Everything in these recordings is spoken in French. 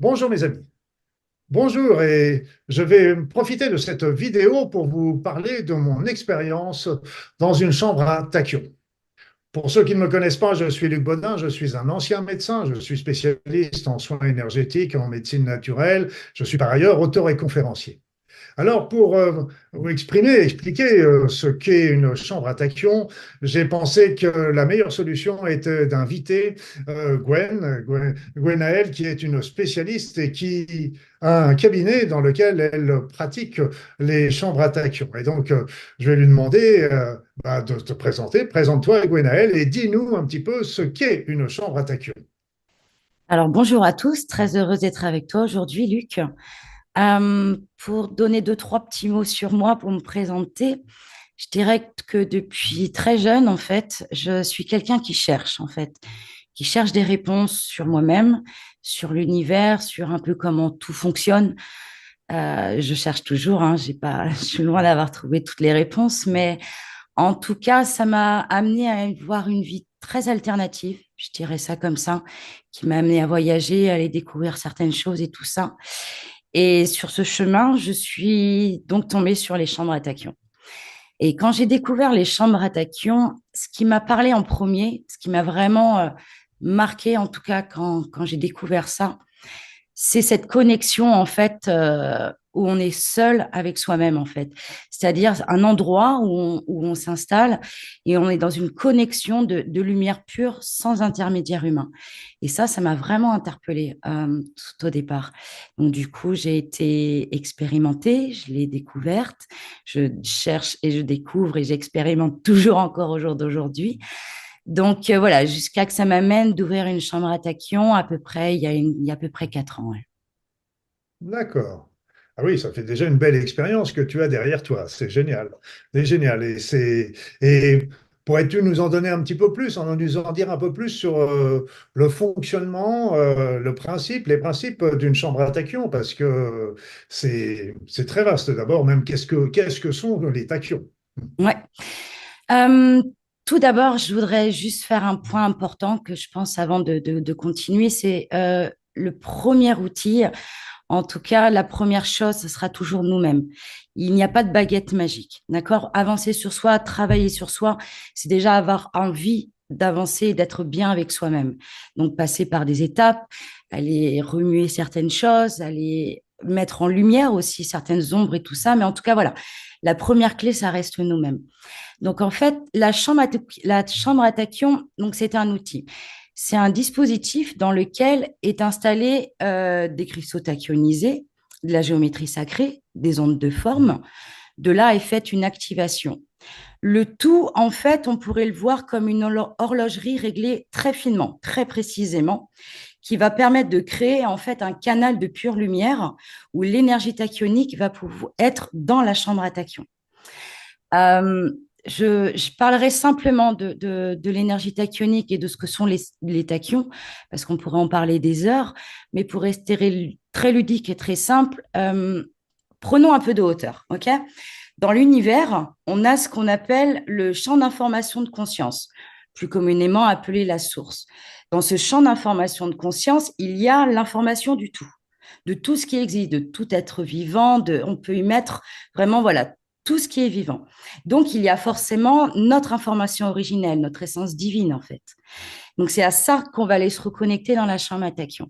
Bonjour mes amis. Bonjour et je vais profiter de cette vidéo pour vous parler de mon expérience dans une chambre à tachyon. Pour ceux qui ne me connaissent pas, je suis Luc Baudin, je suis un ancien médecin, je suis spécialiste en soins énergétiques et en médecine naturelle. Je suis par ailleurs auteur et conférencier. Alors, pour vous expliquer ce qu'est une chambre à tachyon, j'ai pensé que la meilleure solution était d'inviter Gwenaëlle, qui est une spécialiste et qui a un cabinet dans lequel elle pratique les chambres à tachyon. Et donc, je vais lui demander de te présenter. Présente-toi, Gwenaëlle, et dis-nous un petit peu ce qu'est une chambre à tachyon. Alors, bonjour à tous, très heureuse d'être avec toi aujourd'hui, Luc. Pour donner deux, trois petits mots sur moi, pour me présenter, je dirais que depuis très jeune, en fait, je suis quelqu'un qui cherche, en fait, qui cherche des réponses sur moi-même, sur l'univers, sur un peu comment tout fonctionne. Je cherche toujours, hein, j'ai pas, je suis loin d'avoir trouvé toutes les réponses, mais en tout cas, ça m'a amené à voir une vie très alternative, je dirais ça comme ça, qui m'a amené à voyager, à aller découvrir certaines choses et tout ça. Et sur ce chemin, je suis donc tombée sur les chambres à tachyon. Et quand j'ai découvert les chambres à tachyon, ce qui m'a parlé en premier, ce qui m'a vraiment marqué, en tout cas quand j'ai découvert ça, c'est cette connexion en fait où on est seul avec soi-même en fait. C'est-à-dire un endroit où on s'installe et on est dans une connexion de lumière pure sans intermédiaire humain. Et ça m'a vraiment interpellée tout au départ. Donc du coup, j'ai été expérimentée, je l'ai découverte, je cherche et je découvre et j'expérimente toujours encore au jour d'aujourd'hui. Donc voilà, jusqu'à que ça m'amène d'ouvrir une chambre à tachyon à peu près, il y a à peu près 4 ans. Ouais. D'accord. Ah oui, ça fait déjà une belle expérience que tu as derrière toi. C'est génial. C'est génial. Et pourrais-tu nous en donner un petit peu plus, nous en dire un peu plus sur le fonctionnement, le principe, les principes d'une chambre à tachyon, parce que c'est très vaste. D'abord, même qu'est-ce que sont les tachyons? Ouais. Euh, Tout d'abord, je voudrais juste faire un point important que je pense avant de continuer, c'est le premier outil. En tout cas, la première chose, ce sera toujours nous-mêmes. Il n'y a pas de baguette magique, d'accord? Avancer sur soi, travailler sur soi, c'est déjà avoir envie d'avancer et d'être bien avec soi-même. Donc, passer par des étapes, aller remuer certaines choses, aller mettre en lumière aussi certaines ombres et tout ça. Mais en tout cas, voilà, la première clé, ça reste nous-mêmes. Donc, en fait, la chambre à tachyon, donc, c'est un outil. C'est un dispositif dans lequel est installé des cristaux tachyonisés, de la géométrie sacrée, des ondes de forme. De là est faite une activation. Le tout, en fait, on pourrait le voir comme une horlogerie réglée très finement, très précisément, qui va permettre de créer en fait un canal de pure lumière où l'énergie tachyonique va pouvoir être dans la chambre à tachyon. Euh, je parlerai simplement de l'énergie tachyonique et de ce que sont les tachyons, parce qu'on pourrait en parler des heures, mais pour rester très ludique et très simple, prenons un peu de hauteur, ok? Dans l'univers, on a ce qu'on appelle le champ d'information de conscience, plus communément appelé la source. Dans ce champ d'information de conscience, il y a l'information du tout, de tout ce qui existe, de tout être vivant, on peut y mettre vraiment, voilà, tout ce qui est vivant. Donc, il y a forcément notre information originelle, notre essence divine, en fait. Donc, c'est à ça qu'on va aller se reconnecter dans la chambre à tachyon.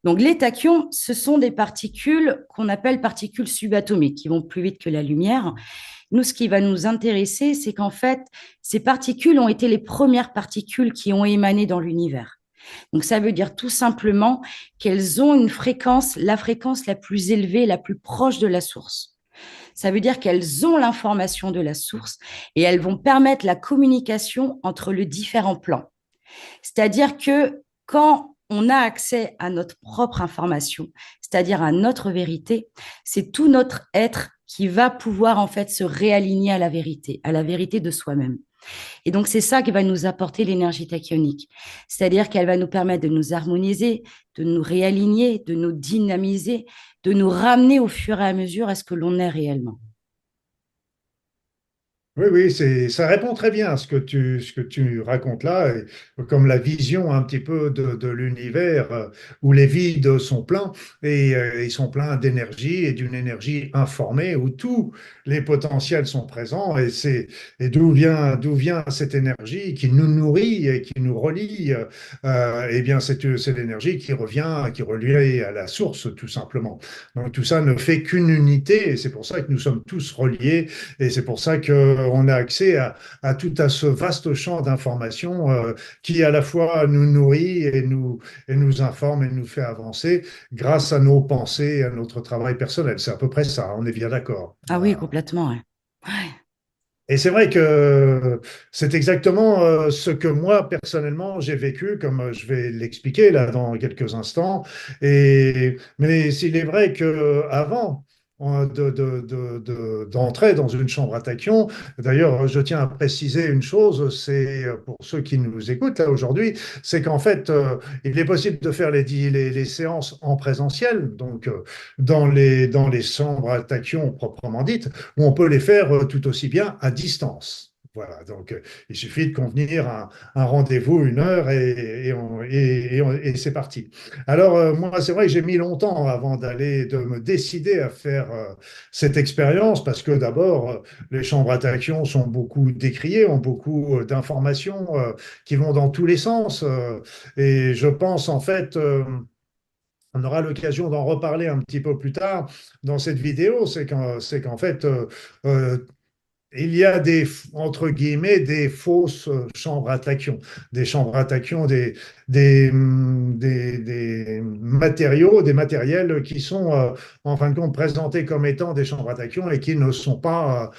Donc, les tachyons, ce sont des particules qu'on appelle particules subatomiques, qui vont plus vite que la lumière. Nous, ce qui va nous intéresser, c'est qu'en fait, ces particules ont été les premières particules qui ont émané dans l'univers. Donc, ça veut dire tout simplement qu'elles ont une fréquence, la fréquence la plus élevée, la plus proche de la source. Ça veut dire qu'elles ont l'information de la source et elles vont permettre la communication entre les différents plans. C'est-à-dire que quand on a accès à notre propre information, c'est-à-dire à notre vérité, c'est tout notre être qui va pouvoir en fait se réaligner à la vérité de soi-même. Et donc, c'est ça qui va nous apporter l'énergie tachyonique. C'est-à-dire qu'elle va nous permettre de nous harmoniser, de nous réaligner, de nous dynamiser, de nous ramener au fur et à mesure à ce que l'on est réellement. Oui, oui, ça répond très bien à ce que tu racontes là, et comme la vision un petit peu de l'univers où les vides sont pleins et ils sont pleins d'énergie et d'une énergie informée où tous les potentiels sont présents et d'où vient cette énergie qui nous nourrit et qui nous relie. Eh bien, c'est l'énergie qui revient, qui relie à la source tout simplement. Donc tout ça ne fait qu'une unité et c'est pour ça que nous sommes tous reliés et c'est pour ça qu'on a accès à tout à ce vaste champ d'informations qui à la fois nous nourrit et nous informe et nous fait avancer grâce à nos pensées et à notre travail personnel. C'est à peu près ça, on est bien d'accord. Ah oui, Voilà. complètement, ouais. Ouais. Et c'est vrai que c'est exactement ce que moi, personnellement, j'ai vécu, comme je vais l'expliquer là dans quelques instants. Mais s'il est vrai qu'avant d'entrer dans une chambre à tachyon, d'ailleurs, je tiens à préciser une chose, c'est pour ceux qui nous écoutent là aujourd'hui, c'est qu'en fait, il est possible de faire les séances en présentiel, donc dans les chambres à tachyon proprement dites, ou on peut les faire tout aussi bien à distance. Voilà, donc il suffit de convenir un rendez-vous, une heure, et c'est parti. Alors, moi, c'est vrai que j'ai mis longtemps avant de me décider à faire cette expérience, parce que d'abord, les chambres à tachyon sont beaucoup décriées, ont beaucoup d'informations qui vont dans tous les sens. Et je pense, en fait, on aura l'occasion d'en reparler un petit peu plus tard dans cette vidéo, c'est qu'en fait, euh, il y a entre guillemets, des fausses chambres à tachyon, des chambres à tachyon, des matériaux, des matériels qui sont en fin de compte présentés comme étant des chambres à tachyon et qui ne sont pas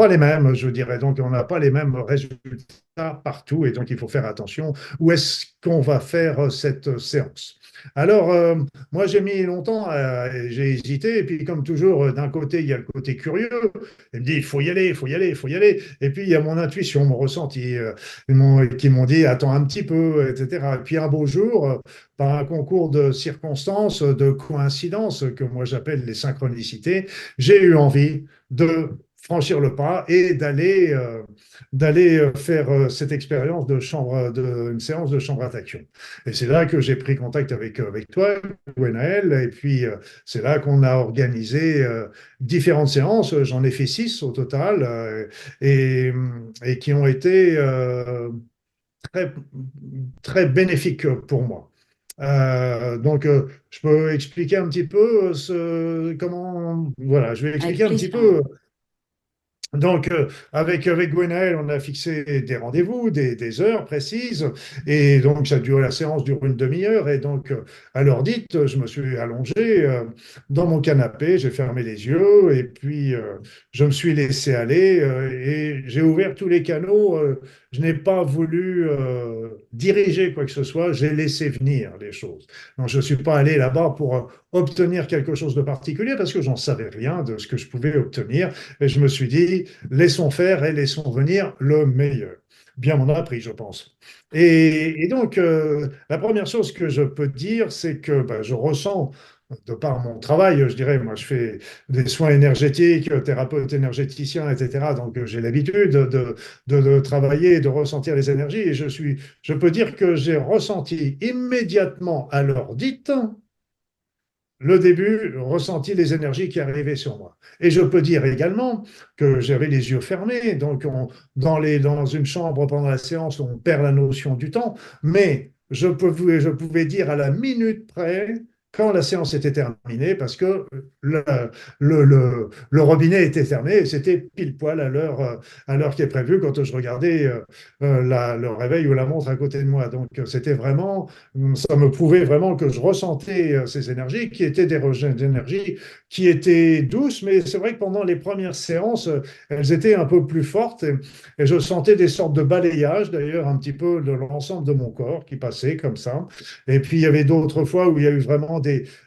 les mêmes, je dirais. Donc, on n'a pas les mêmes résultats partout et donc il faut faire attention. Où est-ce qu'on va faire cette séance? Alors, moi, j'ai mis longtemps, j'ai hésité, et puis comme toujours, d'un côté, il y a le côté curieux, il me dit, il faut y aller, il faut y aller, il faut y aller. Et puis, il y a mon intuition, mon ressenti, qui m'ont dit, attends un petit peu, etc. Et puis, un beau jour, par un concours de circonstances, de coïncidences, que moi j'appelle les synchronicités, j'ai eu envie de franchir le pas et d'aller faire cette expérience une séance de chambre à tachyon. Et c'est là que j'ai pris contact avec toi, Gwenaël, et puis c'est là qu'on a organisé différentes séances. J'en ai fait 6 au total, et qui ont été très, très bénéfiques pour moi. Donc, je peux expliquer un petit peu comment, voilà, je vais Avec expliquer un petit plaisir. peu donc, avec Gwenaël, on a fixé des rendez-vous, des heures précises, et donc la séance dure une demi-heure, et donc à l'heure dite, je me suis allongé dans mon canapé, j'ai fermé les yeux, et puis je me suis laissé aller, et j'ai ouvert tous les canaux. Je n'ai pas voulu diriger quoi que ce soit, j'ai laissé venir les choses. Donc, je ne suis pas allé là-bas pour obtenir quelque chose de particulier, parce que j'en savais rien de ce que je pouvais obtenir. Et je me suis dit, laissons faire et laissons venir le meilleur. Bien m'en a pris, je pense. Et donc, la première chose que je peux dire, c'est que ben, je ressens, de par mon travail, je dirais, moi je fais des soins énergétiques, thérapeute énergéticien, etc. Donc j'ai l'habitude de travailler et de ressentir les énergies. Et je peux dire que j'ai ressenti immédiatement à l'heure dite le début, ressenti les énergies qui arrivaient sur moi. Et je peux dire également que j'avais les yeux fermés, donc dans une chambre pendant la séance, on perd la notion du temps, mais je pouvais dire à la minute près quand la séance était terminée, parce que le, le robinet était fermé et c'était pile poil à l'heure qui est prévue quand je regardais le réveil ou la montre à côté de moi. Donc c'était vraiment ça me prouvait vraiment que je ressentais ces énergies qui étaient des énergies qui étaient douces, mais c'est vrai que pendant les premières séances, elles étaient un peu plus fortes et je sentais des sortes de balayages, d'ailleurs, un petit peu de l'ensemble de mon corps qui passait comme ça. Et puis, il y avait d'autres fois où il y a eu vraiment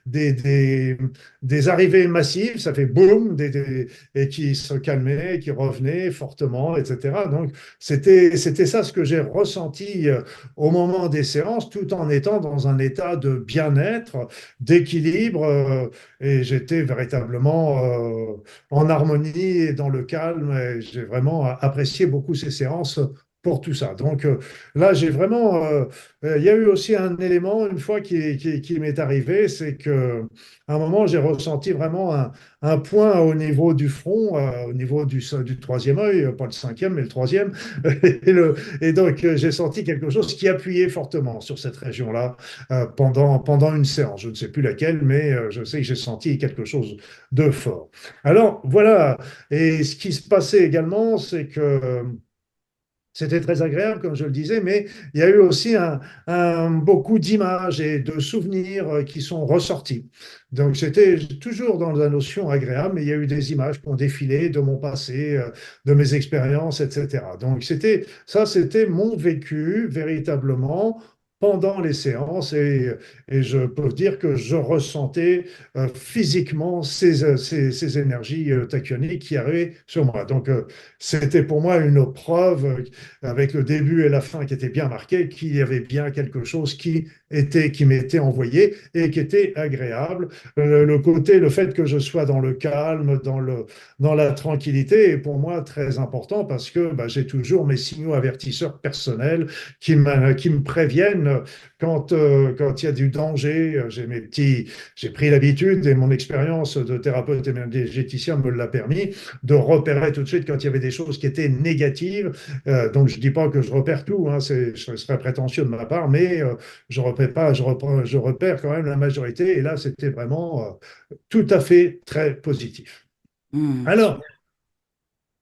des, des, des arrivées massives, ça fait boum, et qui se calmaient, qui revenaient fortement, etc. Donc, c'était ça ce que j'ai ressenti au moment des séances, tout en étant dans un état de bien-être, d'équilibre, et j'étais véritablement en harmonie et dans le calme, et j'ai vraiment apprécié beaucoup ces séances pour tout ça. Donc là, j'ai vraiment. Il y a eu aussi un élément, une fois, qui m'est arrivé, c'est que à un moment, j'ai ressenti vraiment un point au niveau du front, au niveau du troisième œil, pas le cinquième, mais le troisième. Et donc, j'ai senti quelque chose qui appuyait fortement sur cette région-là pendant une séance. Je ne sais plus laquelle, mais je sais que j'ai senti quelque chose de fort. Alors, voilà. Et ce qui se passait également, c'est que c'était très agréable, comme je le disais, mais il y a eu aussi beaucoup d'images et de souvenirs qui sont ressortis. Donc, c'était toujours dans la notion agréable, mais il y a eu des images qui ont défilé de mon passé, de mes expériences, etc. Donc, c'était mon vécu véritablement pendant les séances, et je peux dire que je ressentais physiquement ces énergies tachyoniques qui arrivaient sur moi. Donc, c'était pour moi une preuve avec le début et la fin qui étaient bien marqués, qu'il y avait bien quelque chose qui m'était envoyé et qui était agréable. Le fait que je sois dans le calme, dans la tranquillité est pour moi très important, parce que bah, j'ai toujours mes signaux avertisseurs personnels qui me préviennent quand il y a du danger. J'ai pris l'habitude, et mon expérience de thérapeute énergéticien me l'a permis, de repérer tout de suite quand il y avait des choses qui étaient négatives. Donc, je ne dis pas que je repère tout, hein, ce serait prétentieux de ma part, mais je repère pas, je repère quand même la majorité. Et là, c'était vraiment tout à fait très positif. Alors,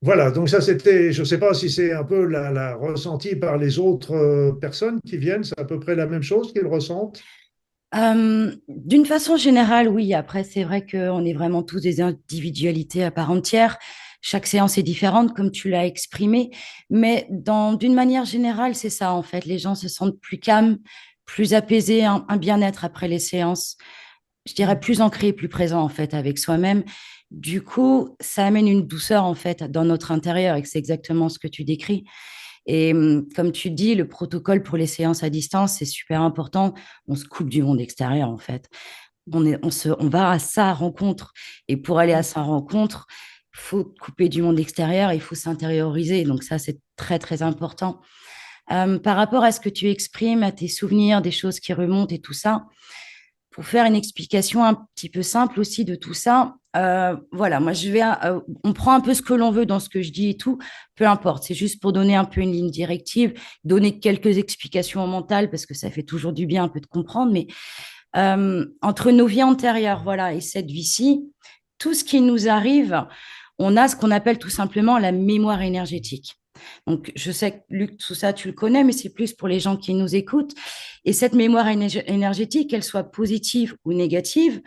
voilà, donc ça c'était, je ne sais pas si c'est un peu la ressenti par les autres personnes qui viennent, c'est à peu près la même chose qu'ils ressentent. D'une façon générale, oui. Après, c'est vrai qu'on est vraiment tous des individualités à part entière. Chaque séance est différente, comme tu l'as exprimé. Mais d'une manière générale, c'est ça, en fait. Les gens se sentent plus calmes, plus apaisés, un bien-être après les séances. Je dirais plus ancrés, plus présents, en fait, avec soi-même. Du coup, ça amène une douceur, en fait, dans notre intérieur, et c'est exactement ce que tu décris. Et comme tu dis, le protocole pour les séances à distance, c'est super important. On se coupe du monde extérieur, en fait. On va à sa rencontre. Et pour aller à sa rencontre, il faut couper du monde extérieur, il faut s'intérioriser. Donc ça, c'est très, très important. Par rapport à ce que tu exprimes, à tes souvenirs, des choses qui remontent et tout ça, pour faire une explication un petit peu simple aussi de tout ça, voilà, moi on prend un peu ce que l'on veut dans ce que je dis et tout, peu importe, c'est juste pour donner un peu une ligne directive, donner quelques explications mentales parce que ça fait toujours du bien un peu de comprendre, mais entre nos vies antérieures, voilà, et cette vie-ci, tout ce qui nous arrive, on a ce qu'on appelle tout simplement la mémoire énergétique. Donc, je sais que Luc, tout ça, tu le connais, mais c'est plus pour les gens qui nous écoutent. Et cette mémoire énergétique, qu'elle soit positive ou négative,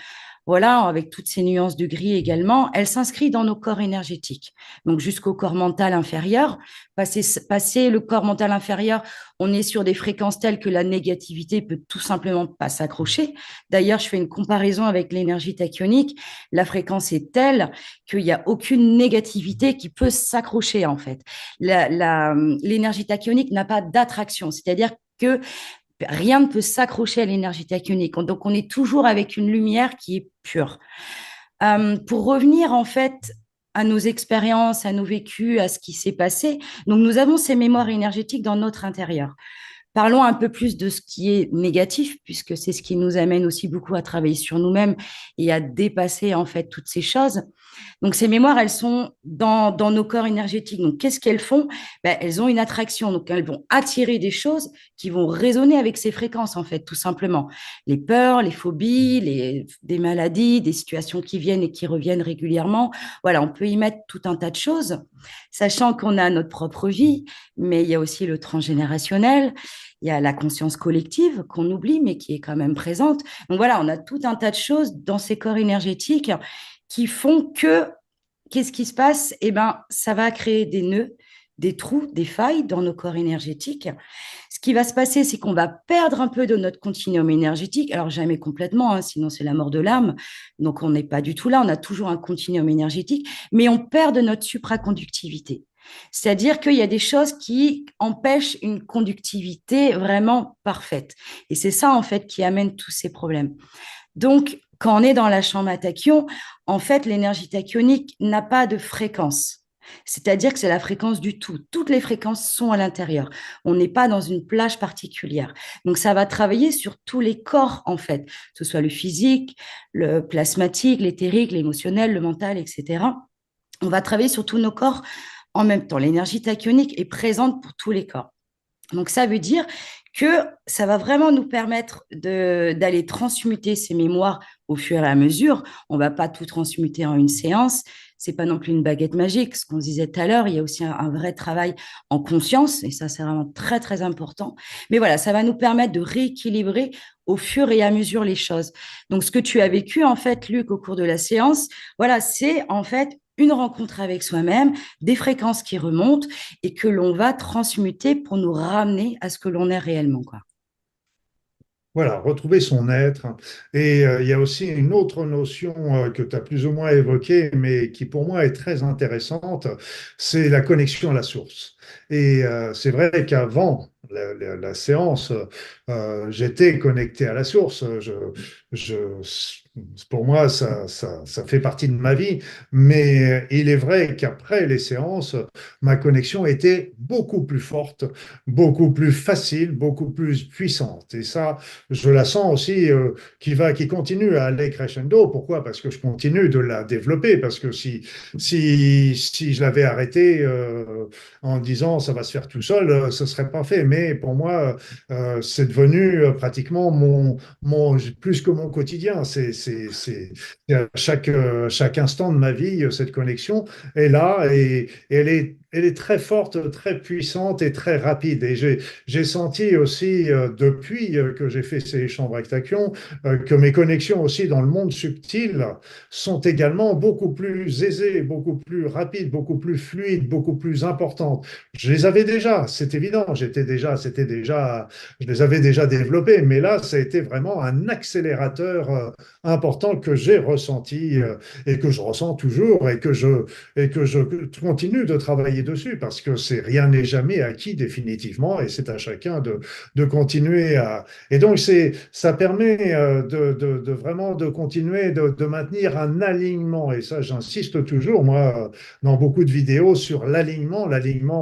voilà, avec toutes ces nuances de gris également, elle s'inscrit dans nos corps énergétiques. Donc, jusqu'au corps mental inférieur. Passer le corps mental inférieur, on est sur des fréquences telles que la négativité peut tout simplement pas s'accrocher. D'ailleurs, je fais une comparaison avec l'énergie tachyonique. La fréquence est telle qu'il n'y a aucune négativité qui peut s'accrocher, en fait. L'énergie tachyonique n'a pas d'attraction, c'est-à-dire que rien ne peut s'accrocher à l'énergie tachyonique. Donc, on est toujours avec une lumière qui est pure. Pour revenir, en fait, à nos expériences, à nos vécus, à ce qui s'est passé, donc nous avons ces mémoires énergétiques dans notre intérieur. Parlons un peu plus de ce qui est négatif, puisque c'est ce qui nous amène aussi beaucoup à travailler sur nous-mêmes et à dépasser en fait toutes ces choses. Donc ces mémoires, elles sont dans nos corps énergétiques. Donc qu'est-ce qu'elles font? Ben, elles ont une attraction, donc elles vont attirer des choses qui vont résonner avec ces fréquences en fait, tout simplement. Les peurs, les phobies, des maladies, des situations qui viennent et qui reviennent régulièrement. Voilà, on peut y mettre tout un tas de choses, sachant qu'on a notre propre vie, mais il y a aussi le transgénérationnel. Il y a la conscience collective qu'on oublie, mais qui est quand même présente. Donc voilà, on a tout un tas de choses dans ces corps énergétiques qui font que, qu'est-ce qui se passe? Eh bien, ça va créer des nœuds, des trous, des failles dans nos corps énergétiques. Ce qui va se passer, c'est qu'on va perdre un peu de notre continuum énergétique. Alors, jamais complètement, hein, sinon c'est la mort de l'âme. Donc, on n'est pas du tout là. On a toujours un continuum énergétique, mais on perd de notre supraconductivité. C'est-à-dire qu'il y a des choses qui empêchent une conductivité vraiment parfaite. Et c'est ça, en fait, qui amène tous ces problèmes. Donc, quand on est dans la chambre à tachyon, en fait, l'énergie tachyonique n'a pas de fréquence. C'est-à-dire que c'est la fréquence du tout. Toutes les fréquences sont à l'intérieur. On n'est pas dans une plage particulière. Donc, ça va travailler sur tous les corps, en fait, que ce soit le physique, le plasmatique, l'éthérique, l'émotionnel, le mental, etc. On va travailler sur tous nos corps en même temps. L'énergie tachyonique est présente pour tous les corps. Donc, ça veut dire que ça va vraiment nous permettre d'aller transmuter ces mémoires au fur et à mesure. On ne va pas tout transmuter en une séance. C'est pas non plus une baguette magique. Ce qu'on disait tout à l'heure, il y a aussi un vrai travail en conscience, et ça, c'est vraiment très, très important. Mais voilà, ça va nous permettre de rééquilibrer au fur et à mesure les choses. Donc, ce que tu as vécu, en fait, Luc, au cours de la séance, voilà, c'est en fait une rencontre avec soi-même, des fréquences qui remontent et que l'on va transmuter pour nous ramener à ce que l'on est réellement, quoi. Voilà, retrouver son être. Et il y a aussi une autre notion que tu as plus ou moins évoquée, mais qui pour moi est très intéressante, c'est la connexion à la source. Et c'est vrai qu'avant la séance, j'étais connecté à la source. Pour moi, ça fait partie de ma vie. Mais il est vrai qu'après les séances, ma connexion était beaucoup plus forte, beaucoup plus facile, beaucoup plus puissante. Et ça, je la sens aussi qui continue à aller crescendo. Pourquoi? Parce que je continue de la développer. Parce que si je l'avais arrêté en disant ça va se faire tout seul, ce serait pas fait. Mais pour moi, c'est devenu pratiquement plus que mon quotidien. C'est à chaque instant de ma vie, cette connexion est là et elle est très forte, très puissante et très rapide. Et j'ai senti aussi, depuis que j'ai fait ces chambres avec tachyon, que mes connexions aussi dans le monde subtil sont également beaucoup plus aisées, beaucoup plus rapides, beaucoup plus fluides, beaucoup plus importantes. Je les avais déjà, c'est évident, je les avais déjà développées, mais là, ça a été vraiment un accélérateur important que j'ai ressenti et que je ressens toujours et que je continue de travailler dessus parce que rien n'est jamais acquis définitivement et c'est à chacun de continuer à. Et donc, ça permet de vraiment de continuer de maintenir un alignement. Et ça, j'insiste toujours, moi, dans beaucoup de vidéos sur l'alignement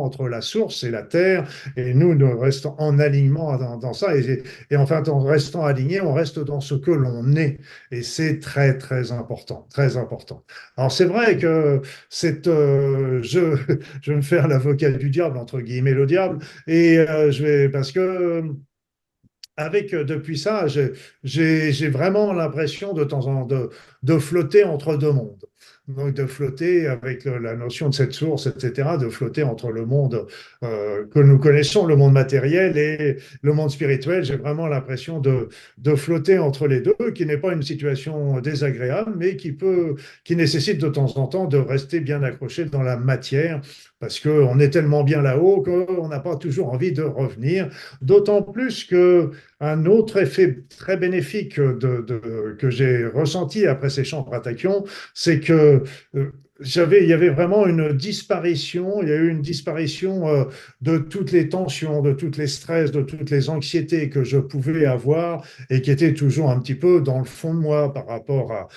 entre la source et la terre. Et nous restons en alignement dans ça. Et enfin, en restant alignés, on reste dans ce que l'on est. Et c'est très, très important, très important. Alors, c'est vrai que je vais me faire l'avocat du diable, entre guillemets, le diable, et parce que depuis ça, j'ai vraiment l'impression de temps en temps de flotter entre deux mondes. Donc de flotter avec la notion de cette source, etc., de flotter entre le monde que nous connaissons, le monde matériel et le monde spirituel. J'ai vraiment l'impression de flotter entre les deux, qui n'est pas une situation désagréable, mais qui nécessite de temps en temps de rester bien accroché dans la matière, parce qu'on est tellement bien là-haut qu'on n'a pas toujours envie de revenir. D'autant plus que un autre effet très bénéfique que j'ai ressenti après ces chambres à tachyon, c'est que il y avait vraiment une disparition, il y a eu une disparition de toutes les tensions, de tous les stress, de toutes les anxiétés que je pouvais avoir et qui étaient toujours un petit peu dans le fond de moi par rapport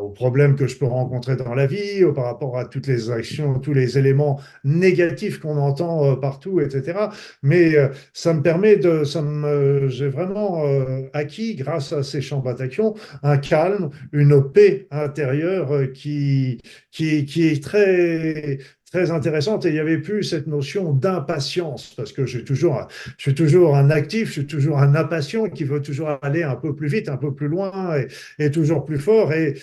aux problèmes que je peux rencontrer dans la vie, par rapport à toutes les actions, tous les éléments négatifs qu'on entend partout, etc. Mais j'ai vraiment acquis, grâce à ces chambres à tachyon, un calme, une paix intérieure qui est très, très intéressante. Et il n'y avait plus cette notion d'impatience, parce que je suis toujours un actif, je suis toujours un impatient qui veut toujours aller un peu plus vite, un peu plus loin et toujours plus fort. Et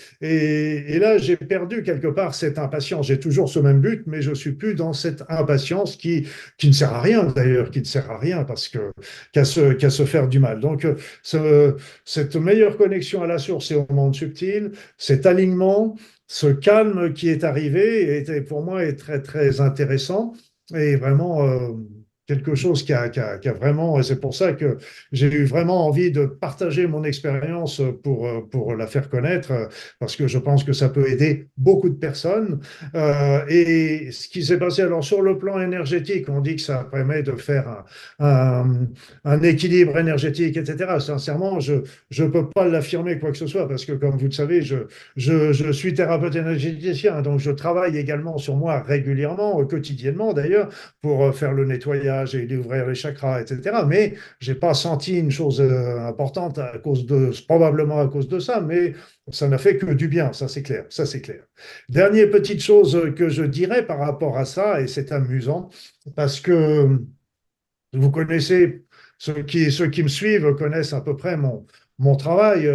là, j'ai perdu quelque part cette impatience. J'ai toujours ce même but, mais je suis plus dans cette impatience qui ne sert à rien d'ailleurs, qui ne sert à rien parce que qu'à se faire du mal. Donc, cette meilleure connexion à la source et au monde subtil, cet alignement, ce calme qui est arrivé pour moi est très très intéressant. est vraiment quelque chose qui a vraiment, et c'est pour ça que j'ai eu vraiment envie de partager mon expérience pour la faire connaître, parce que je pense que ça peut aider beaucoup de personnes. Et ce qui s'est passé, alors sur le plan énergétique, on dit que ça permet de faire un équilibre énergétique, etc. Sincèrement, je ne peux pas l'affirmer quoi que ce soit, parce que comme vous le savez, je suis thérapeute énergéticien, donc je travaille également sur moi régulièrement, quotidiennement d'ailleurs, pour faire le nettoyage et ouvrir les chakras, etc. Mais j'ai pas senti une chose importante à cause probablement à cause de ça, mais ça n'a fait que du bien, ça c'est clair, ça c'est clair. Dernière petite chose que je dirais par rapport à ça, et c'est amusant, parce que vous connaissez, ceux qui me suivent connaissent à peu près mon travail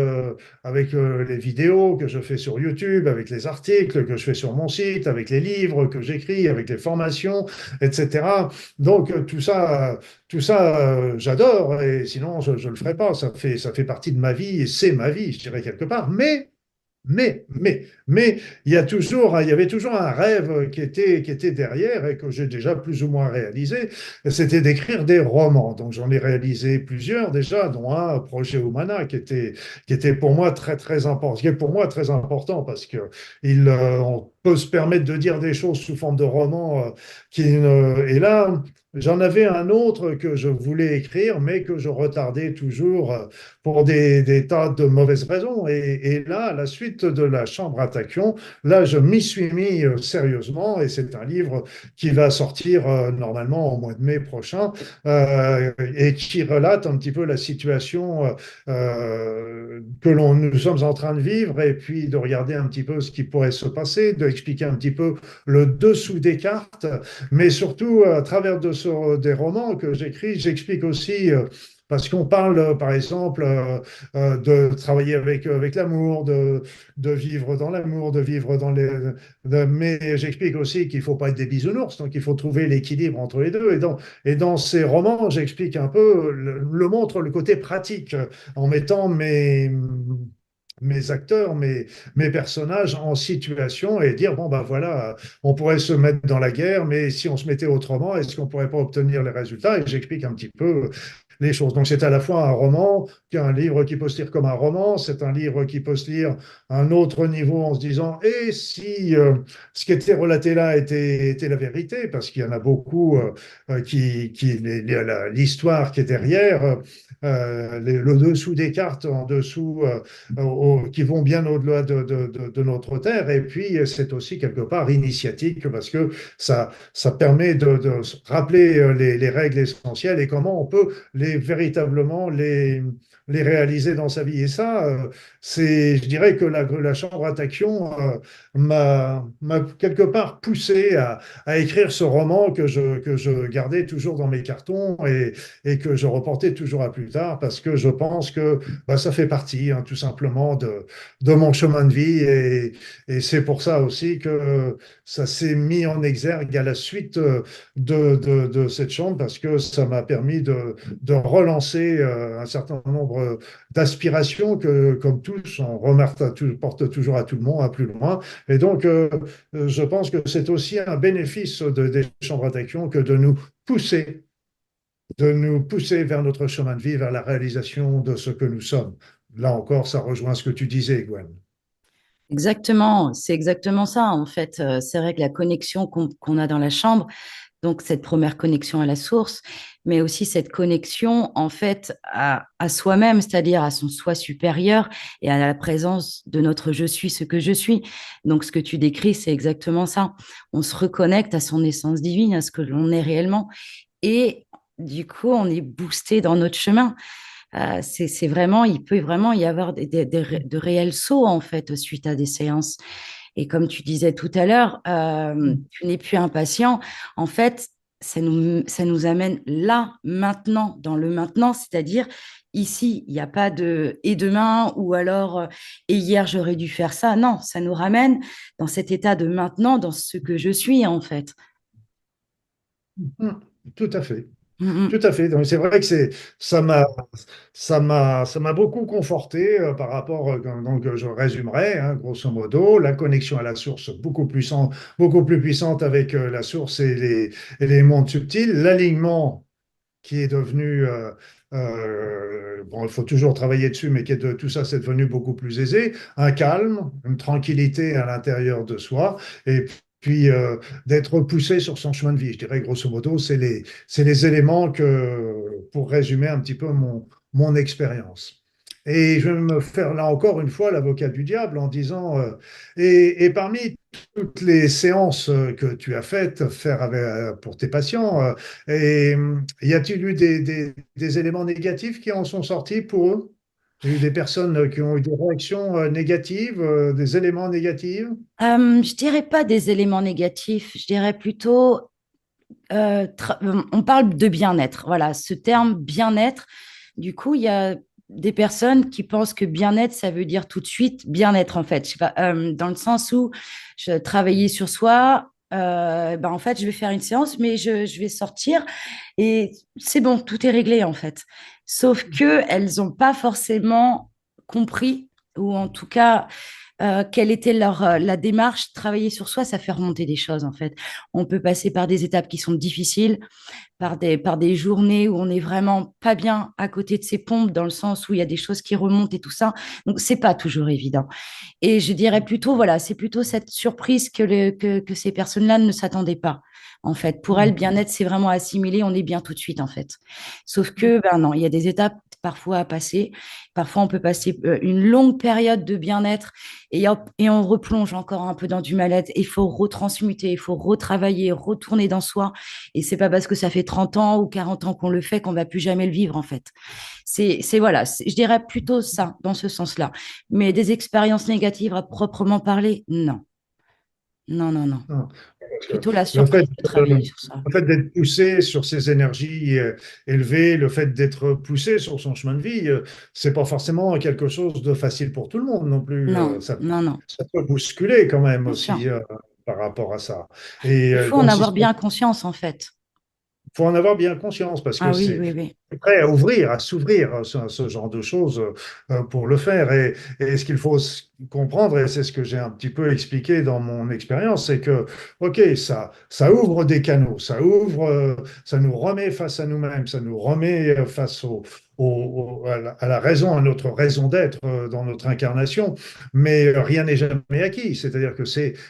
avec les vidéos que je fais sur YouTube, avec les articles que je fais sur mon site, avec les livres que j'écris, avec les formations, etc. Donc tout ça j'adore et sinon je le ferais pas. Ça fait partie de ma vie et c'est ma vie, je dirais quelque part. Mais, il y avait toujours un rêve qui était derrière et que j'ai déjà plus ou moins réalisé, c'était d'écrire des romans. Donc j'en ai réalisé plusieurs déjà, dont un Projet Humana qui était pour moi très très important, qui est pour moi très important parce que on peut se permettre de dire des choses sous forme de roman et là. J'en avais un autre que je voulais écrire, mais que je retardais toujours pour des tas de mauvaises raisons. Et là, à la suite de la Chambre à tachyon, là, je m'y suis mis sérieusement et c'est un livre qui va sortir normalement au mois de mai prochain et qui relate un petit peu la situation que nous sommes en train de vivre et puis de regarder un petit peu ce qui pourrait se passer, d'expliquer un petit peu le dessous des cartes, mais surtout à travers des romans que j'écris, j'explique aussi parce qu'on parle, par exemple, de travailler avec l'amour, de vivre dans l'amour, de vivre dans mais j'explique aussi qu'il ne faut pas être des bisounours, donc il faut trouver l'équilibre entre les deux. Et dans ces romans, j'explique un peu, montre le côté pratique, en mettant mes acteurs, mes personnages en situation et dire, bon, ben voilà, on pourrait se mettre dans la guerre, mais si on se mettait autrement, est-ce qu'on ne pourrait pas obtenir les résultats? Et j'explique un petit peu les choses. Donc c'est à la fois un roman, un livre qui peut se lire comme un roman, c'est un livre qui peut se lire à un autre niveau en se disant, et si ce qui était relaté là était la vérité, parce qu'il y en a beaucoup l'histoire qui est derrière, le dessous des cartes en dessous qui vont bien au-delà de notre terre. Et puis, c'est aussi quelque part initiatique parce que ça permet de rappeler les règles essentielles et comment on peut véritablement les réaliser dans sa vie. Et ça, je dirais que la Chambre à tachyon m'a quelque part poussé à écrire ce roman que je gardais toujours dans mes cartons et que je reportais toujours à plus tard parce que je pense que bah, ça fait partie tout simplement de mon chemin de vie et c'est pour ça aussi que ça s'est mis en exergue à la suite de cette chambre parce que ça m'a permis de relancer un certain nombre d'aspirations que, comme tous, on remarque, porte toujours à tout le monde, à plus loin. Et donc, je pense que c'est aussi un bénéfice des chambres à tachyon que de nous pousser vers notre chemin de vie, vers la réalisation de ce que nous sommes. Là encore, ça rejoint ce que tu disais, Gwen. Exactement, c'est exactement ça en fait. C'est vrai que la connexion qu'on a dans la chambre, donc cette première connexion à la source, mais aussi cette connexion en fait à soi-même, c'est-à-dire à son soi supérieur et à la présence de notre je suis ce que je suis. Donc ce que tu décris, c'est exactement ça. On se reconnecte à son essence divine, à ce que l'on est réellement, et du coup, on est boosté dans notre chemin. C'est vraiment, il peut vraiment y avoir de réels sauts en fait suite à des séances. Et comme tu disais tout à l'heure, tu n'es plus impatient. En fait, ça nous amène là, maintenant, dans le maintenant, c'est-à-dire ici, il n'y a pas de et demain ou alors et hier j'aurais dû faire ça. Non, ça nous ramène dans cet état de maintenant, dans ce que je suis en fait. Tout à fait. Tout à fait. Donc, c'est vrai que ça m'a, ça m'a beaucoup conforté par rapport, donc je résumerai, hein, grosso modo, la connexion à la source beaucoup plus puissante avec la source et les mondes subtils, l'alignement qui est devenu, bon, il faut toujours travailler dessus, mais tout ça, c'est devenu beaucoup plus aisé, un calme, une tranquillité à l'intérieur de soi, et puis d'être poussé sur son chemin de vie. Je dirais, grosso modo, c'est les éléments pour résumer un petit peu mon expérience. Et je vais me faire là encore une fois l'avocat du diable en disant, et parmi toutes les séances que tu as faites pour tes patients, y a-t-il eu des éléments négatifs qui en sont sortis pour eux? Il y a eu des personnes qui ont eu des réactions négatives, des éléments négatifs? Je dirais pas des éléments négatifs, je dirais plutôt, on parle de bien-être. Voilà, ce terme bien-être, du coup, il y a des personnes qui pensent que bien-être, ça veut dire tout de suite bien-être, en fait. Je sais pas, dans le sens où travailler sur soi, ben, en fait, je vais faire une séance, mais je vais sortir et c'est bon, tout est réglé, en fait. Sauf que elles n'ont pas forcément compris, ou en tout cas, quelle était la démarche. Travailler sur soi, ça fait remonter des choses, en fait. On peut passer par des étapes qui sont difficiles, par des journées où on n'est vraiment pas bien à côté de ses pompes, dans le sens où il y a des choses qui remontent et tout ça. Donc, c'est pas toujours évident. Et je dirais plutôt, voilà, c'est plutôt cette surprise que ces personnes-là ne s'attendaient pas. En fait, pour elles, bien-être, c'est vraiment assimilé, on est bien tout de suite, en fait. Sauf que, ben non, il y a des étapes parfois à passer. Parfois, on peut passer une longue période de bien-être et, hop, et on replonge encore un peu dans du mal-être. Il faut retransmuter, il faut retravailler, retourner dans soi. Et c'est pas parce que ça fait 30 ans ou 40 ans qu'on le fait qu'on va plus jamais le vivre, en fait. Voilà, je dirais plutôt ça, dans ce sens-là. Mais des expériences négatives à proprement parler, non. Non, non, non. Non. Parce que Plutôt la le surprise fait, de travailler sur ça. le fait d'être poussé sur ces énergies élevées, le fait d'être poussé sur son chemin de vie, c'est pas forcément quelque chose de facile pour tout le monde non plus. Non, non, non. Ça peut bousculer quand même Bien sûr. aussi par rapport à ça. Et Il faut en donc, si avoir bien conscience, en fait. faut en avoir bien conscience parce que Ah oui, c'est oui, oui. prêt à ouvrir, à s'ouvrir à ce genre de choses pour le faire. Et ce qu'il faut comprendre, et c'est ce que j'ai un petit peu expliqué dans mon expérience, c'est que, OK, ça ouvre des canaux, ça nous remet face à nous-mêmes, ça nous remet face à la raison, à notre raison d'être dans notre incarnation, mais rien n'est jamais acquis. C'est-à-dire que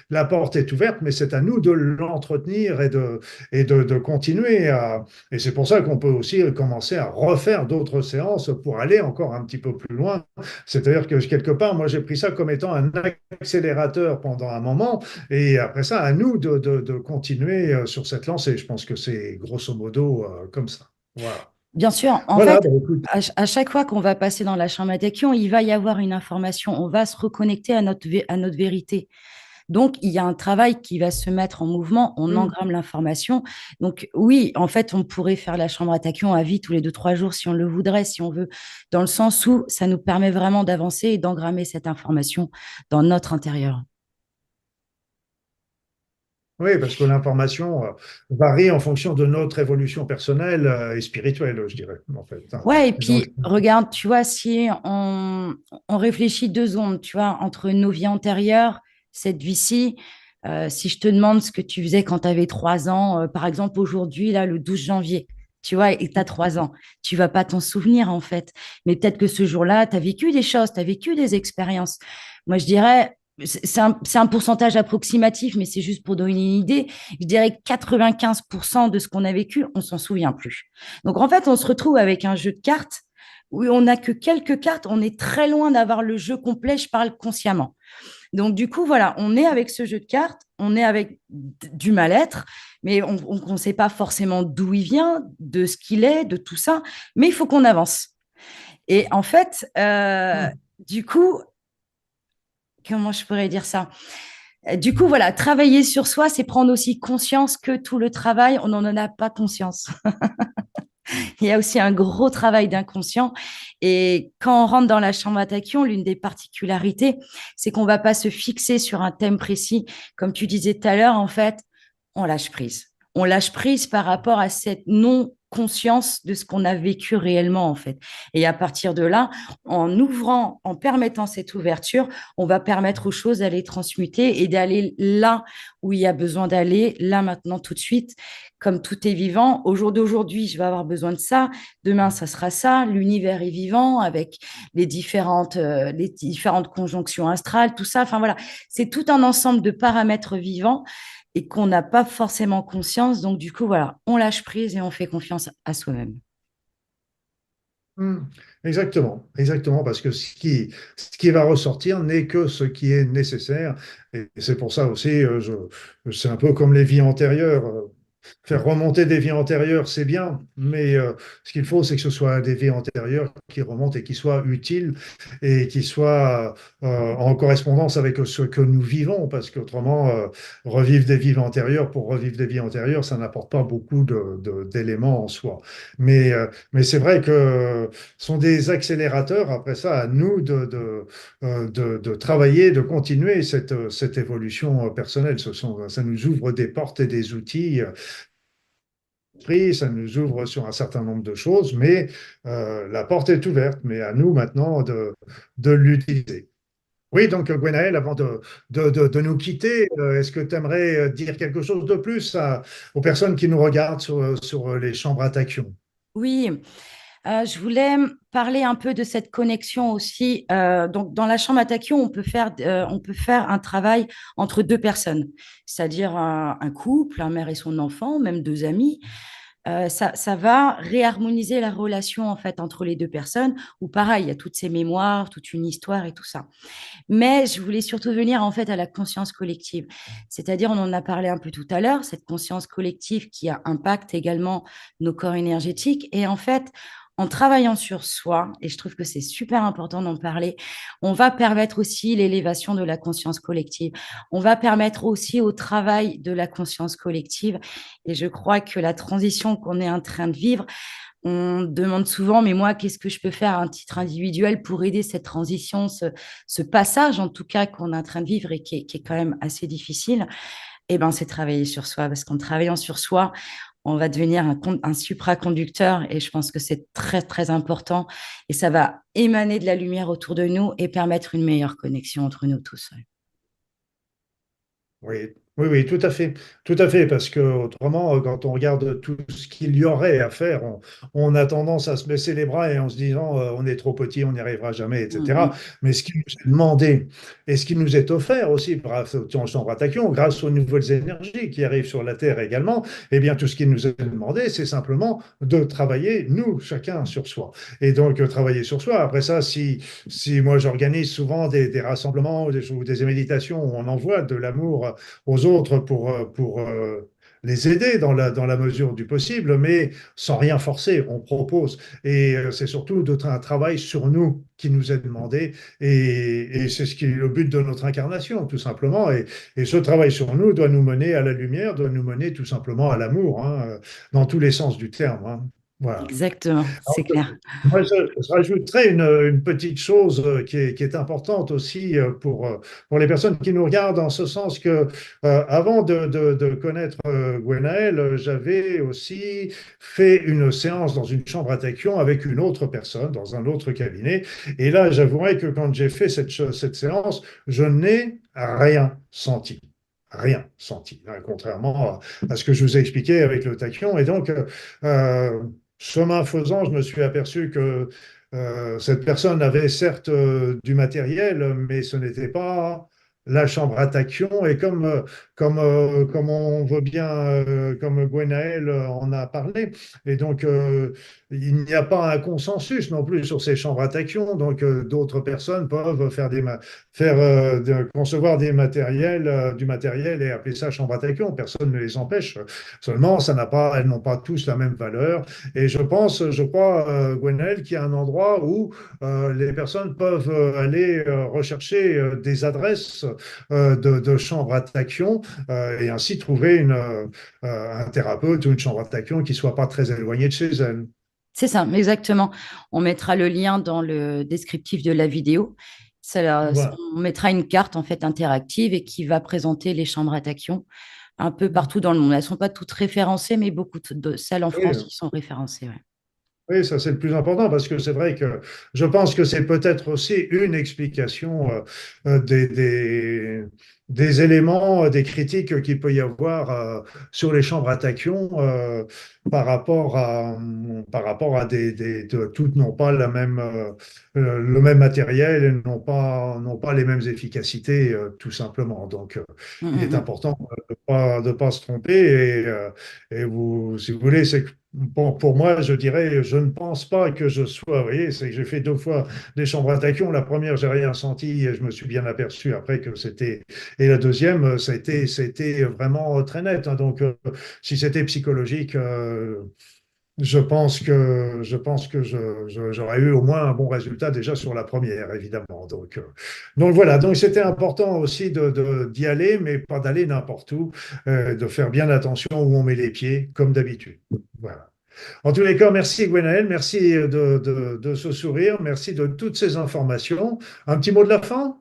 la porte est ouverte, mais c'est à nous de l'entretenir de continuer et c'est pour ça qu'on peut aussi commencer à refaire d'autres séances pour aller encore un petit peu plus loin. C'est-à-dire que quelque part, moi j'ai pris ça comme étant un accélérateur pendant un moment, et après ça, à nous de continuer sur cette lancée. Je pense que c'est grosso modo comme ça. Voilà. Bien sûr, en Voilà, fait, bah, écoute. à chaque fois qu'on va passer dans la chambre à tachyon, il va y avoir une information. On va se reconnecter à notre vérité. Donc, il y a un travail qui va se mettre en mouvement, on engramme l'information. Donc, oui, en fait, on pourrait faire la chambre à tachyon à vie tous les 2, 3 jours si on le voudrait, si on veut, dans le sens où ça nous permet vraiment d'avancer et d'engrammer cette information dans notre intérieur. Oui, parce que l'information varie en fonction de notre évolution personnelle et spirituelle, je dirais, en fait, hein. Ouais, et Et donc, puis, regarde, tu vois, si on réfléchit 2 secondes, tu vois, entre nos vies antérieures, cette vie-ci, si je te demande ce que tu faisais quand tu avais 3 ans, par exemple aujourd'hui, là, le 12 janvier, tu vois, et tu as 3 ans, tu vas pas t'en souvenir en fait. Mais peut-être que ce jour-là, tu as vécu des choses, tu as vécu des expériences. Moi, je dirais, c'est un pourcentage approximatif, mais c'est juste pour donner une idée. Je dirais que 95% de ce qu'on a vécu, on s'en souvient plus. Donc, en fait, on se retrouve avec un jeu de cartes où on n'a que quelques cartes. On est très loin d'avoir le jeu complet. Je parle consciemment. Donc, du coup, voilà, on est avec ce jeu de cartes, on est avec du mal-être, mais on ne sait pas forcément d'où il vient, de ce qu'il est, de tout ça, mais il faut qu'on avance. Et en fait, du coup, comment je pourrais dire ça? Du coup, voilà, travailler sur soi, c'est prendre aussi conscience que tout le travail, on n'en a pas conscience. Il y a aussi un gros travail d'inconscient. Et quand on rentre dans la chambre à tachyon, l'une des particularités, c'est qu'on ne va pas se fixer sur un thème précis. Comme tu disais tout à l'heure, en fait, on lâche prise. On lâche prise par rapport à cette non conscience de ce qu'on a vécu réellement, en fait. Et à partir de là, en ouvrant, en permettant cette ouverture, on va permettre aux choses d'aller transmuter et d'aller là où il y a besoin d'aller, là maintenant, tout de suite. Comme tout est vivant, au jour d'aujourd'hui, je vais avoir besoin de ça. Demain, ça sera ça. L'univers est vivant avec les différentes conjonctions astrales, tout ça. Enfin voilà, c'est tout un ensemble de paramètres vivants et qu'on n'a pas forcément conscience. Donc du coup, voilà, on lâche prise et on fait confiance à soi-même. Hmm. Exactement, exactement, parce que ce qui va ressortir n'est que ce qui est nécessaire. Et c'est pour ça aussi, c'est un peu comme les vies antérieures. Faire remonter des vies antérieures, c'est bien, mais ce qu'il faut, c'est que ce soit des vies antérieures qui remontent et qui soient utiles et qui soient en correspondance avec ce que nous vivons, parce qu'autrement, revivre des vies antérieures pour revivre des vies antérieures, ça n'apporte pas beaucoup d'éléments en soi. Mais c'est vrai que ce sont des accélérateurs, après ça, à nous de travailler, de continuer cette évolution personnelle. Ça nous ouvre des portes et des outils ça nous ouvre sur un certain nombre de choses, mais la porte est ouverte, mais à nous maintenant de l'utiliser. Oui, donc Gwenaël, avant de nous quitter, est-ce que tu aimerais dire quelque chose de plus aux personnes qui nous regardent sur les chambres à tachyon? Oui, je voulais parler un peu de cette connexion aussi. Donc, dans la chambre à tachyon, on peut faire un travail entre deux personnes, c'est-à-dire un couple, un mère et son enfant, même deux amis. Ça va réharmoniser la relation en fait entre les deux personnes, où pareil, il y a toutes ces mémoires, toute une histoire et tout ça. Mais je voulais surtout venir en fait à la conscience collective. C'est-à-dire, on en a parlé un peu tout à l'heure, cette conscience collective qui impacte également nos corps énergétiques. Et en fait, en travaillant sur soi, et je trouve que c'est super important d'en parler, on va permettre aussi l'élévation de la conscience collective. On va permettre aussi au travail de la conscience collective. Et je crois que la transition qu'on est en train de vivre, on demande souvent, mais moi, qu'est-ce que je peux faire à un titre individuel pour aider cette transition, ce passage en tout cas qu'on est en train de vivre et qui est quand même assez difficile? Eh ben, c'est travailler sur soi, parce qu'en travaillant sur soi, on va devenir un supraconducteur et je pense que c'est très, très important et ça va émaner de la lumière autour de nous et permettre une meilleure connexion entre nous tous. Ouais. Oui, oui, oui, tout à fait, parce que autrement, quand on regarde tout ce qu'il y aurait à faire, on a tendance à se baisser les bras et en se disant, on est trop petit, on n'y arrivera jamais, etc. Mm, Mais ce qui nous est demandé et ce qui nous est offert aussi grâce au chambre à tachyon, grâce aux nouvelles énergies qui arrivent sur la Terre également, eh bien, tout ce qui nous est demandé, c'est simplement de travailler, nous, chacun, sur soi. Et donc, travailler sur soi. Après ça, si moi j'organise souvent des rassemblements ou des méditations où on envoie de l'amour aux autres pour les aider dans la mesure du possible, mais sans rien forcer, on propose. Et c'est surtout un travail sur nous qui nous est demandé, et c'est ce qui est le but de notre incarnation, tout simplement. Et ce travail sur nous doit nous mener à la lumière, doit nous mener tout simplement à l'amour, hein, dans tous les sens du terme. Hein. Voilà. exactement, c'est clair. Moi, je rajouterais une petite chose qui est importante aussi pour les personnes qui nous regardent, en ce sens que avant de connaître Gwenaël, j'avais aussi fait une séance dans une chambre à tachyon avec une autre personne, dans un autre cabinet. Et là, j'avouerai que quand j'ai fait cette séance, je n'ai rien senti. Rien senti, hein, contrairement à ce que je vous ai expliqué avec le tachyon. Et donc, chemin faisant, je me suis aperçu que cette personne avait certes du matériel, mais ce n'était pas la chambre à tachyon. Et comme on veut bien, comme Gwenaël en a parlé, et donc il n'y a pas un consensus non plus sur ces chambres à tachyon. Donc d'autres personnes peuvent concevoir du matériel et appeler ça chambre à tachyon. Personne ne les empêche. Seulement, elles n'ont pas tous la même valeur. Et je crois, Gwenaël, qu'il y a un endroit où les personnes peuvent aller rechercher des adresses de chambres à tachyon et ainsi trouver un thérapeute ou une chambre à tachyon qui soit pas très éloignée de chez elles. C'est ça, exactement. On mettra le lien dans le descriptif de la vidéo. Voilà. On mettra une carte en fait interactive et qui va présenter les chambres à tachyon un peu Mm. partout dans le monde. Elles ne sont pas toutes référencées, mais beaucoup de salles en Oui, France qui sont référencées. Ouais. oui, ça c'est le plus important parce que c'est vrai que je pense que c'est peut-être aussi une explication des éléments, des critiques qu'il peut y avoir sur les chambres à tachyon par rapport à toutes n'ont pas le même matériel et n'ont pas les mêmes efficacités tout simplement. Donc Mm, il est mm, mm. important de pas se tromper et vous, si vous voulez, c'est bon, pour moi, je dirais, je ne pense pas que je sois, vous voyez, c'est que j'ai fait 2 fois des chambres à tachyon. La première, j'ai rien senti et je me suis bien aperçu après que c'était. Et la deuxième, ça a été vraiment très net, hein. Donc, si c'était psychologique, je pense que j'aurais eu au moins un bon résultat déjà sur la première, évidemment. Donc voilà, donc c'était important aussi d'y aller, mais pas d'aller n'importe où, de faire bien attention où on met les pieds, comme d'habitude. Voilà. En tous les cas, merci Gwenaël, merci de ce sourire, merci de toutes ces informations. Un petit mot de la fin?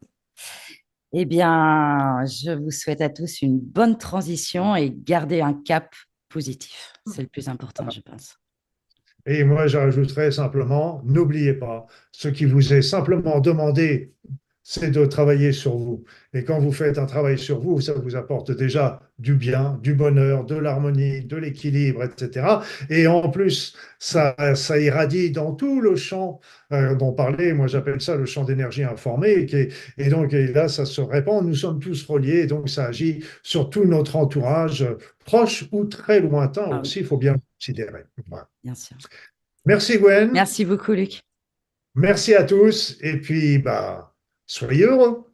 Eh bien, je vous souhaite à tous une bonne transition et garder un cap positif. C'est le plus important, je pense. Et moi, je rajouterais simplement, n'oubliez pas, ce qui vous est simplement demandé, c'est de travailler sur vous. Et quand vous faites un travail sur vous, ça vous apporte déjà du bien, du bonheur, de l'harmonie, de l'équilibre, etc. Et en plus, ça irradie dans tout le champ dont parlait, moi j'appelle ça le champ d'énergie informée, et donc et là, ça se répand, nous sommes tous reliés, et donc ça agit sur tout notre entourage, proche ou très lointain Ah oui, aussi, il faut bien le considérer. Voilà. bien sûr. Merci Gwen, Merci beaucoup, Luc. merci à tous, et puis bah, soyez heureux.